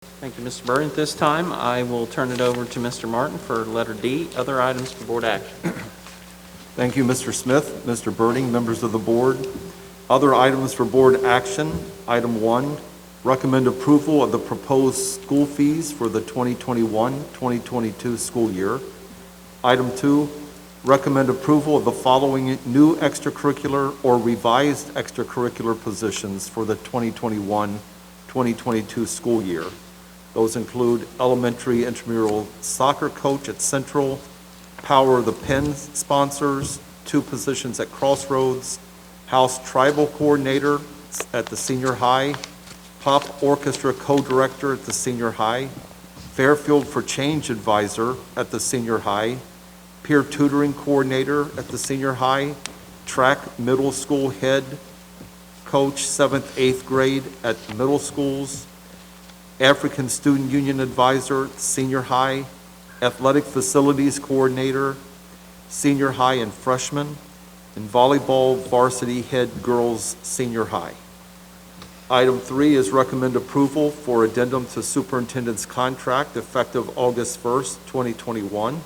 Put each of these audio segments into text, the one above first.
Thank you, Mr. Burton. At this time, I will turn it over to Mr. Martin for letter D, other items for board action. Thank you, Mr. Smith, Mr. Birding, members of the board. Other items for board action. Item 1, recommend approval of the proposed school fees for the 2021-2022 school year. Item 2, recommend approval of the following new extracurricular or revised extracurricular positions for the 2021-2022 school year. Those include elementary intramural soccer coach at Central, Power of the Pen sponsors, 2 positions at Crossroads, House Tribal Coordinator at the senior high, Pop Orchestra Co-Director at the senior high, Fairfield for Change Advisor at the senior high, Peer Tutoring Coordinator at the senior high, Track Middle School Head Coach 7th, 8th grade at middle schools, African Student Union Advisor at senior high, Athletic Facilities Coordinator, senior high and freshman, and Volleyball Varsity Head Girls Senior High. Item 3 is recommend approval for addendum to superintendent's contract effective August 1st, 2021.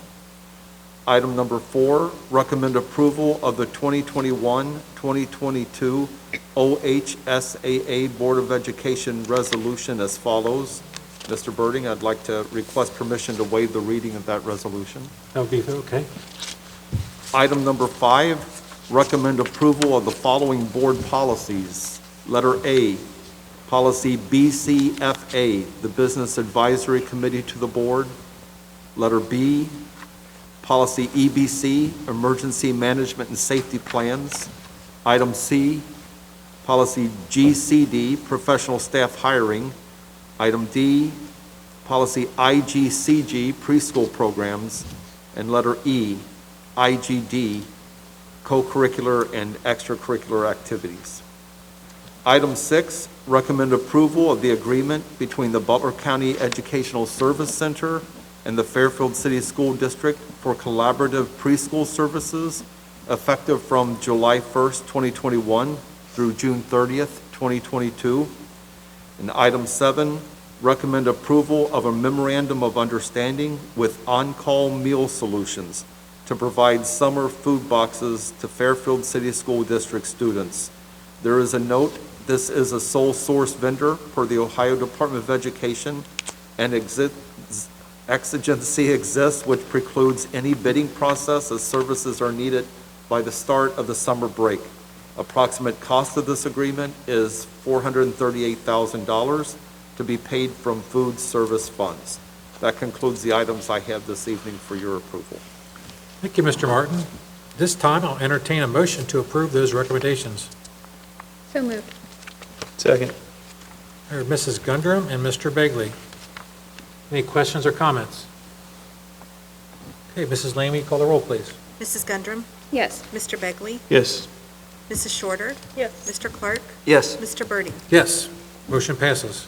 Item number 4, recommend approval of the 2021-2022 OHSAA Board of Education resolution as follows. Mr. Birding, I'd like to request permission to waive the reading of that resolution. That would be okay. Item number 5, recommend approval of the following board policies. Letter A, policy BCFA, the Business Advisory Committee to the board. Letter B, policy EBC, Emergency Management and Safety Plans. Item C, policy GCD, Professional Staff Hiring. Item D, policy IGCG, Preschool Programs. And letter E, IGD, Co-curricular and extracurricular activities. Item 6, recommend approval of the agreement between the Butler County Educational Service Center and the Fairfield City School District for collaborative preschool services effective from July 1st, 2021 through June 30th, 2022. And item 7, recommend approval of a memorandum of understanding with On-Call Meal Solutions to provide summer food boxes to Fairfield City School District students. There is a note, this is a sole source vendor per the Ohio Department of Education, and exigency exists which precludes any bidding process as services are needed by the start of the summer break. Approximate cost of this agreement is $438,000 to be paid from food service funds. That concludes the items I have this evening for your approval. Thank you, Mr. Martin. This time, I'll entertain a motion to approve those recommendations. So moved. Second. I heard Mrs. Gundrum and Mr. Begley. Any questions or comments? Okay, Mrs. Lane, will you call the roll, please? Mrs. Gundrum? Yes. Mr. Begley? Yes. Mrs. Shorter? Yes. Mr. Clark? Yes. Mr. Birding? Yes, motion passes.